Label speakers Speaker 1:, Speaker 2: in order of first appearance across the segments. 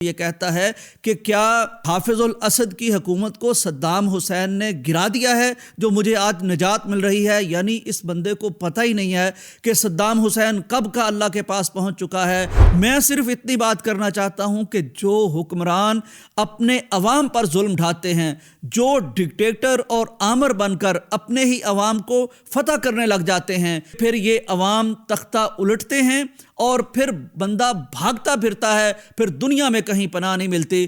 Speaker 1: یہ کہتا ہے کہ کیا حافظ الاسد کی حکومت کو صدام حسین نے گرا دیا ہے جو مجھے آج نجات مل رہی ہے؟ یعنی اس بندے کو پتہ ہی نہیں ہے کہ صدام حسین کب کا اللہ کے پاس پہنچ چکا ہے۔ میں صرف اتنی بات کرنا چاہتا ہوں کہ جو حکمران اپنے عوام پر ظلم ڈھاتے ہیں، جو ڈکٹیٹر اور آمر بن کر اپنے ہی عوام کو فتح کرنے لگ جاتے ہیں، پھر یہ عوام تختہ الٹتے ہیں اور پھر بندہ بھاگتا پھرتا ہے، پھر دنیا میں کہیں پناہ نہیں ملتی۔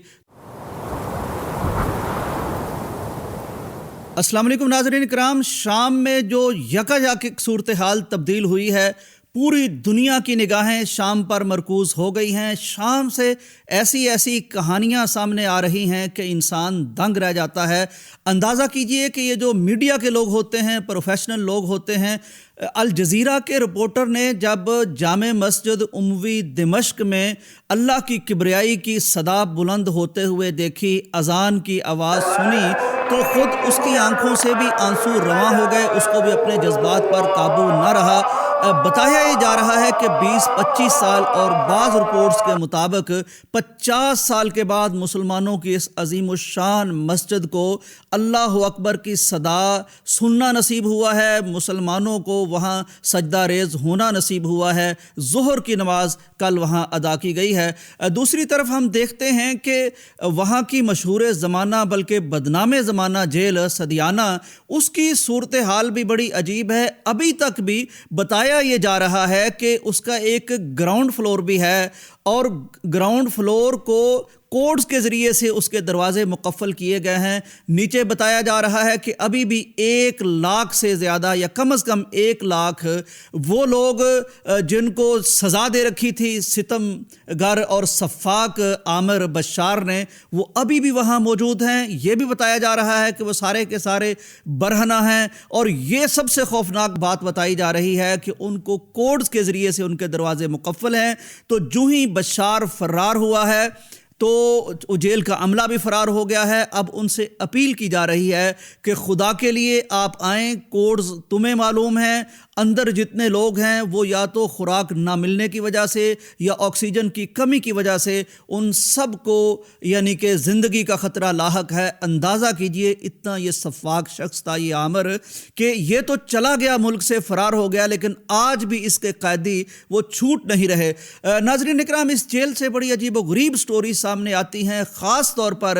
Speaker 1: السلام علیکم ناظرین کرام، شام میں جو یکایک صورتحال تبدیل ہوئی ہے، پوری دنیا کی نگاہیں شام پر مرکوز ہو گئی ہیں۔ شام سے ایسی کہانیاں سامنے آ رہی ہیں کہ انسان دنگ رہ جاتا ہے۔ اندازہ کیجئے کہ یہ جو میڈیا کے لوگ ہوتے ہیں، پروفیشنل لوگ ہوتے ہیں، الجزیرہ کے رپورٹر نے جب جامع مسجد اموی دمشق میں اللہ کی کبریائی کی صدا بلند ہوتے ہوئے دیکھی، اذان کی آواز سنی، تو خود اس کی آنکھوں سے بھی آنسو رواں ہو گئے، اس کو بھی اپنے جذبات پر قابو نہ رہا۔ بتایا یہ جا رہا ہے کہ 20-25 سال اور بعض رپورٹس کے مطابق 50 سال کے بعد مسلمانوں کی اس عظیم الشان مسجد کو اللہ اکبر کی صدا سننا نصیب ہوا ہے، مسلمانوں کو وہاں سجدہ ریز ہونا نصیب ہوا ہے۔ ظہر کی نماز کل وہاں ادا کی گئی ہے۔ دوسری طرف ہم دیکھتے ہیں کہ وہاں کی مشہور زمانہ بلکہ بدنام زمانہ جیل سدیانہ، اس کی صورتحال بھی بڑی عجیب ہے۔ ابھی تک بھی بتایا یہ جا رہا ہے کہ اس کا ایک گراؤنڈ فلور بھی ہے اور گراؤنڈ فلور کو کوڈز کے ذریعے سے اس کے دروازے مقفل کیے گئے ہیں۔ نیچے بتایا جا رہا ہے کہ ابھی بھی 1 لاکھ سے زیادہ یا کم از کم 1 لاکھ وہ لوگ جن کو سزا دے رکھی تھی ستم گر اور سفاک عامر بشار نے، وہ ابھی بھی وہاں موجود ہیں۔ یہ بھی بتایا جا رہا ہے کہ وہ سارے کے سارے برہنہ ہیں، اور یہ سب سے خوفناک بات بتائی جا رہی ہے کہ ان کو کوڈز کے ذریعے سے ان کے دروازے مقفل ہیں۔ تو جو ہی بشار فرار ہوا ہے تو جیل کا عملہ بھی فرار ہو گیا ہے۔ اب ان سے اپیل کی جا رہی ہے کہ خدا کے لیے آپ آئیں، کوڈز تمہیں معلوم ہیں، اندر جتنے لوگ ہیں وہ یا تو خوراک نہ ملنے کی وجہ سے یا آکسیجن کی کمی کی وجہ سے ان سب کو یعنی کہ زندگی کا خطرہ لاحق ہے۔ اندازہ کیجئے اتنا یہ سفاک شخص تھا یہ عامر کہ یہ تو چلا گیا، ملک سے فرار ہو گیا، لیکن آج بھی اس کے قیدی وہ چھوٹ نہیں رہے۔ ناظرین اکرام، اس جیل سے بڑی عجیب و غریب سٹوری سامنے آتی ہیں، خاص طور پر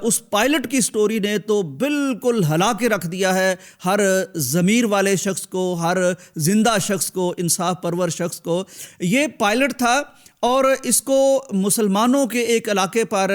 Speaker 1: اس پائلٹ کی سٹوری نے تو بالکل ہلا کے رکھ دیا ہے ہر ضمیر والے شخص کو، ہر زندہ شخص کو، انصاف پرور شخص کو۔ یہ پائلٹ تھا اور اس کو مسلمانوں کے ایک علاقے پر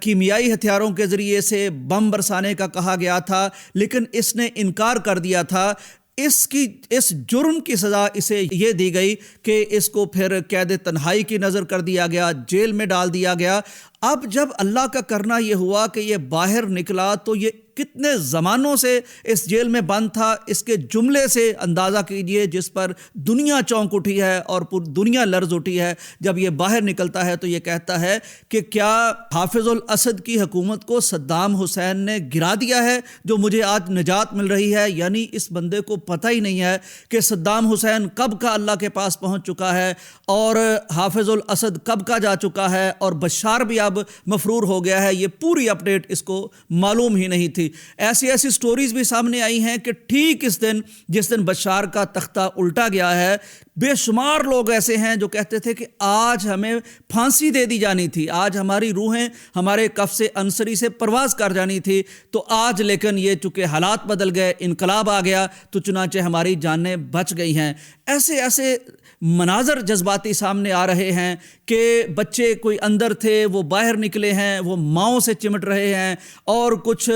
Speaker 1: کیمیائی ہتھیاروں کے ذریعے سے بم برسانے کا کہا گیا تھا، لیکن اس نے انکار کر دیا تھا۔ اس جرم کی سزا اسے یہ دی گئی کہ اس کو پھر قید تنہائی کی نظر کر دیا گیا، جیل میں ڈال دیا گیا۔ اب جب اللہ کا کرنا یہ ہوا کہ یہ باہر نکلا تو یہ کتنے زمانوں سے اس جیل میں بند تھا، اس کے جملے سے اندازہ کیجئے جس پر دنیا چونک اٹھی ہے اور پوری دنیا لرز اٹھی ہے۔ جب یہ باہر نکلتا ہے تو یہ کہتا ہے کہ کیا حافظ الاسد کی حکومت کو صدام حسین نے گرا دیا ہے جو مجھے آج نجات مل رہی ہے؟ یعنی اس بندے کو پتہ ہی نہیں ہے کہ صدام حسین کب کا اللہ کے پاس پہنچ چکا ہے اور حافظ الاسد کب کا جا چکا ہے اور بشار بھی اب مفرور ہو گیا ہے۔ یہ پوری اپڈیٹ اس کو معلوم ہی نہیں تھی۔ ایسی سٹوریز بھی سامنے آئی ہیں کہ ٹھیک اس دن جس دن بشار کا تختہ الٹا گیا ہے، بے شمار لوگ ایسے ہیں جو کہتے تھے کہ آج ہمیں پھانسی دے دی جانی تھی، آج ہماری روحیں ہمارے قفس انصری سے پرواز کر جانی تھی، تو آج لیکن یہ چونکہ حالات بدل گئے، انقلاب آ گیا، تو چنانچہ ہماری جانیں بچ گئی ہیں۔ ایسے مناظر جذباتی سامنے آ رہے ہیں کہ بچے کوئی اندر تھے وہ باہر نکلے ہیں، وہ ماؤں سے چمٹ رہے ہیں، اور کچھ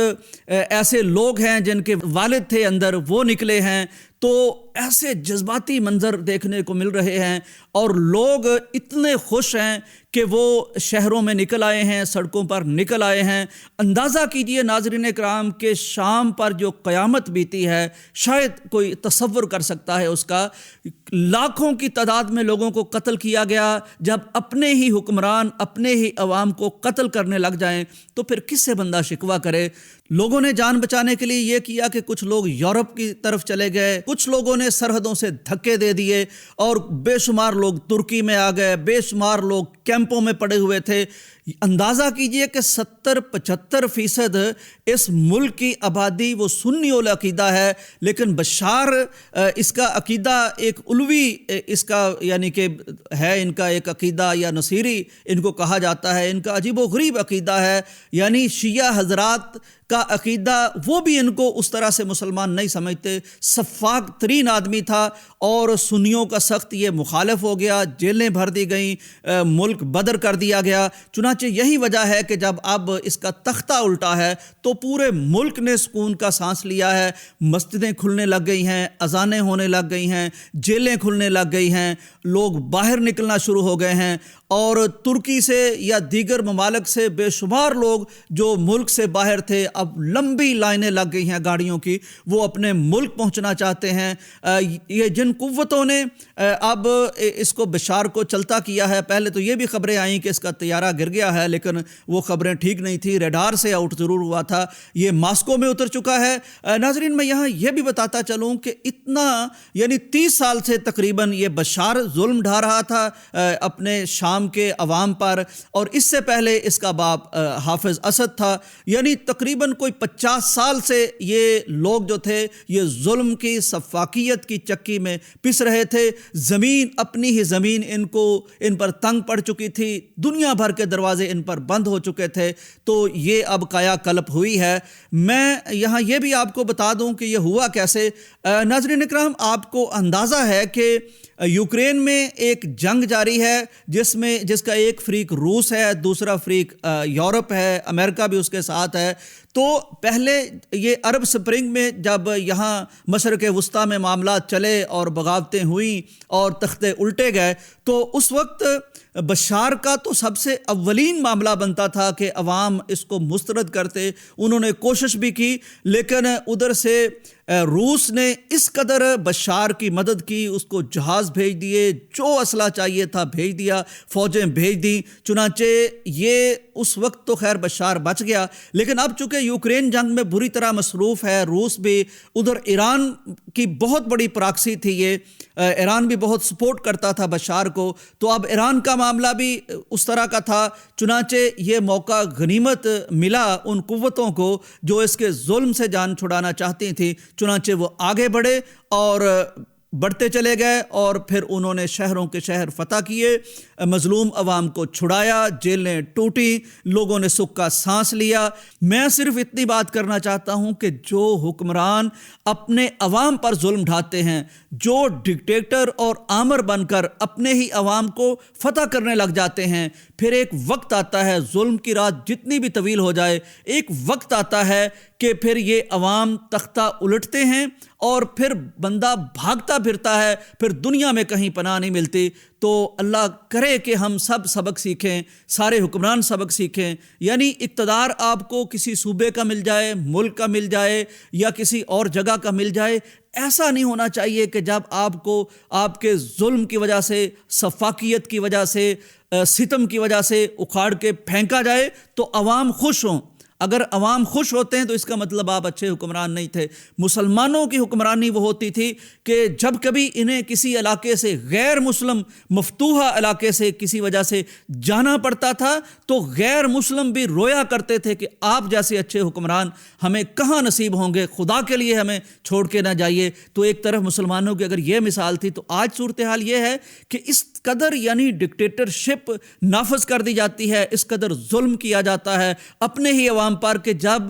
Speaker 1: ایسے لوگ ہیں جن کے والد تھے اندر وہ نکلے ہیں۔ تو ایسے جذباتی منظر دیکھنے کو مل رہے ہیں اور لوگ اتنے خوش ہیں کہ وہ شہروں میں نکل آئے ہیں، سڑکوں پر نکل آئے ہیں۔ اندازہ کیجئے ناظرین اکرام کہ شام پر جو قیامت بیتی ہے شاید کوئی تصور کر سکتا ہے اس کا۔ لاکھوں کی تعداد میں لوگوں کو قتل کیا گیا۔ جب اپنے ہی حکمران اپنے ہی عوام کو قتل کرنے لگ جائیں تو پھر کس سے بندہ شکوہ کرے؟ لوگوں نے جان بچانے کے لیے یہ کیا کہ کچھ لوگ یورپ کی طرف چلے گئے، کچھ لوگوں نے سرحدوں سے دھکے دے دیے، اور بے شمار لوگ ترکی میں آ گئے، بے شمار لوگ کیمپوں میں پڑے ہوئے تھے۔ اندازہ کیجئے کہ 70-75% اس ملک کی آبادی وہ سنی العقیدہ ہے، لیکن بشار اس کا عقیدہ ایک علوی اس کا یعنی کہ ہے، ان کا ایک عقیدہ یا نصیری ان کو کہا جاتا ہے، ان کا عجیب و غریب عقیدہ ہے، یعنی شیعہ حضرات کا عقیدہ وہ بھی ان کو اس طرح سے مسلمان نہیں سمجھتے۔ سفاک ترین آدمی تھا اور سنیوں کا سخت یہ مخالف ہو گیا، جیلیں بھر دی گئیں، ملک بدر کر دیا گیا۔ چنانچہ یہی وجہ ہے کہ جب اب اس کا تختہ الٹا ہے تو پورے ملک نے سکون کا سانس لیا ہے، مسجدیں کھلنے لگ گئی ہیں، اذانیں ہونے لگ گئی ہیں، جیلیں کھلنے لگ گئی ہیں، لوگ باہر نکلنا شروع ہو گئے ہیں، اور ترکی سے یا دیگر ممالک سے بے شمار لوگ جو ملک سے باہر تھے اب لمبی لائنیں لگ گئی ہیں گاڑیوں کی، وہ اپنے ملک پہنچنا چاہتے ہیں۔ یہ جن قوتوں نے اب اس کو بشار کو چلتا کیا ہے، پہلے تو یہ بھی خبریں آئیں کہ اس کا طیارہ گر گیا ہے، لیکن وہ خبریں ٹھیک نہیں تھی، ریڈار سے آؤٹ ضرور ہوا تھا، یہ ماسکو میں اتر چکا ہے۔ ناظرین، میں یہاں یہ بھی بتاتا چلوں کہ اتنا یعنی 30 سال سے تقریباً یہ بشار ظلم ڈھا رہا تھا اپنے شام کے عوام پر، اور اس سے پہلے اس کا باپ حافظ اسد تھا، یعنی تقریباً کوئی 50 سال سے یہ لوگ جو تھے یہ ظلم کی سفاکیت کی چکی میں پس رہے تھے۔ زمین، اپنی ہی زمین ان پر تنگ پڑ چکی تھی، دنیا بھر کے دروازے ان پر بند ہو چکے تھے، تو یہ اب قایا کلپ ہوئی ہے۔ میں یہاں یہ بھی آپ کو بتا دوں کہ یہ ہوا کیسے۔ ناظرین اکرام، آپ کو اندازہ ہے کہ یوکرین میں ایک جنگ جاری ہے جس کا ایک فریق روس ہے، دوسرا فریق یورپ ہے، امریکہ بھی اس کے ساتھ ہے۔ تو پہلے یہ عرب سپرنگ میں جب یہاں مشرق وسطیٰ میں معاملات چلے اور بغاوتیں ہوئیں اور تختے الٹے گئے، تو اس وقت بشار کا تو سب سے اولین معاملہ بنتا تھا کہ عوام اس کو مسترد کرتے۔ انہوں نے کوشش بھی کی، لیکن ادھر سے روس نے اس قدر بشار کی مدد کی، اس کو جہاز بھیج دیے، جو اسلحہ چاہیے تھا بھیج دیا، فوجیں بھیج دیں۔ چنانچہ یہ اس وقت تو خیر بشار بچ گیا، لیکن اب چونکہ یوکرین جنگ میں بری طرح مصروف ہے، روس بھی، ادھر ایران کی بہت بڑی پراکسی تھی، یہ ایران بھی بہت سپورٹ کرتا تھا بشار کو، تو اب ایران کا معاملہ بھی اس طرح کا تھا۔ چنانچہ یہ موقع غنیمت ملا ان قوتوں کو جو اس کے ظلم سے جان چھڑانا چاہتی تھیں، چنانچہ وہ آگے بڑھے اور بڑھتے چلے گئے، اور پھر انہوں نے شہروں کے شہر فتح کیے، مظلوم عوام کو چھڑایا، جیلیں ٹوٹی، لوگوں نے سکھ کا سانس لیا۔ میں صرف اتنی بات کرنا چاہتا ہوں کہ جو حکمران اپنے عوام پر ظلم ڈھاتے ہیں، جو ڈکٹیٹر اور آمر بن کر اپنے ہی عوام کو فتح کرنے لگ جاتے ہیں، پھر ایک وقت آتا ہے، ظلم کی رات جتنی بھی طویل ہو جائے، ایک وقت آتا ہے کہ پھر یہ عوام تختہ الٹتے ہیں اور پھر بندہ بھاگتا پھرتا ہے، پھر دنیا میں کہیں پناہ نہیں ملتی۔ تو اللہ کرے کہ ہم سب سبق سیکھیں، سارے حکمران سبق سیکھیں، یعنی اقتدار آپ کو کسی صوبے کا مل جائے، ملک کا مل جائے یا کسی اور جگہ کا مل جائے، ایسا نہیں ہونا چاہیے کہ جب آپ کو آپ کے ظلم کی وجہ سے، سفاکیت کی وجہ سے، ستم کی وجہ سے اکھاڑ کے پھینکا جائے تو عوام خوش ہوں۔ اگر عوام خوش ہوتے ہیں تو اس کا مطلب آپ اچھے حکمران نہیں تھے۔ مسلمانوں کی حکمرانی وہ ہوتی تھی کہ جب کبھی انہیں کسی علاقے سے، غیر مسلم مفتوحہ علاقے سے کسی وجہ سے جانا پڑتا تھا تو غیر مسلم بھی رویا کرتے تھے کہ آپ جیسے اچھے حکمران ہمیں کہاں نصیب ہوں گے، خدا کے لیے ہمیں چھوڑ کے نہ جائیے۔ تو ایک طرف مسلمانوں کی اگر یہ مثال تھی، تو آج صورتحال یہ ہے کہ اس قدر یعنی ڈکٹیٹرشپ نافذ کر دی جاتی ہے، اس قدر ظلم کیا جاتا ہے اپنے ہی عوام پر کہ جب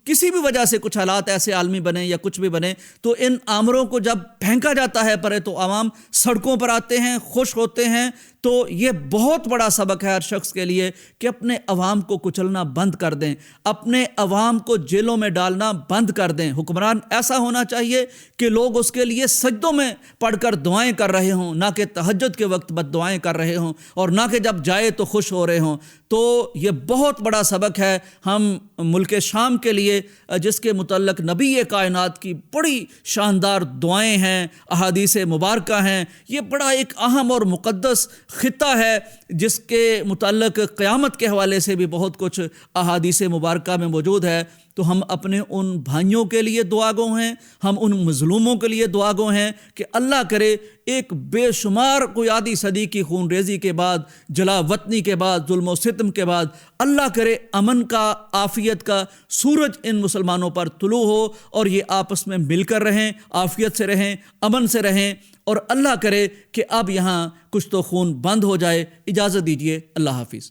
Speaker 1: کسی بھی وجہ سے کچھ حالات ایسے عالمی بنے یا کچھ بھی بنے تو ان آمروں کو جب پھینکا جاتا ہے پرے تو عوام سڑکوں پر آتے ہیں، خوش ہوتے ہیں۔ تو یہ بہت بڑا سبق ہے ہر شخص کے لیے کہ اپنے عوام کو کچلنا بند کر دیں، اپنے عوام کو جیلوں میں ڈالنا بند کر دیں۔ حکمران ایسا ہونا چاہیے کہ لوگ اس کے لیے سجدوں میں پڑھ کر دعائیں کر رہے ہوں، نہ کہ تہجد کے وقت بد دعائیں کر رہے ہوں، اور نہ کہ جب جائے تو خوش ہو رہے ہوں۔ تو یہ بہت بڑا سبق ہے ہم ملک شام کے لیے، جس کے متعلق نبی کائنات کی بڑی شاندار دعائیں ہیں، احادیث مبارکہ ہیں۔ یہ بڑا ایک اہم اور مقدس خطہ ہے جس کے متعلق قیامت کے حوالے سے بھی بہت کچھ احادیث مبارکہ میں موجود ہے۔ تو ہم اپنے ان بھائیوں کے لیے دعا گو ہیں، ہم ان مظلوموں کے لیے دعا گو ہیں کہ اللہ کرے ایک بے شمار کوئی آدھی صدی کی خون ریزی کے بعد، جلا وطنی کے بعد، ظلم و ستم کے بعد اللہ کرے امن کا، عافیت کا سورج ان مسلمانوں پر طلوع ہو اور یہ آپس میں مل کر رہیں، عافیت سے رہیں، امن سے رہیں، اور اللہ کرے کہ اب یہاں کچھ تو خون بند ہو جائے۔ اجازت دیجیے، اللہ حافظ۔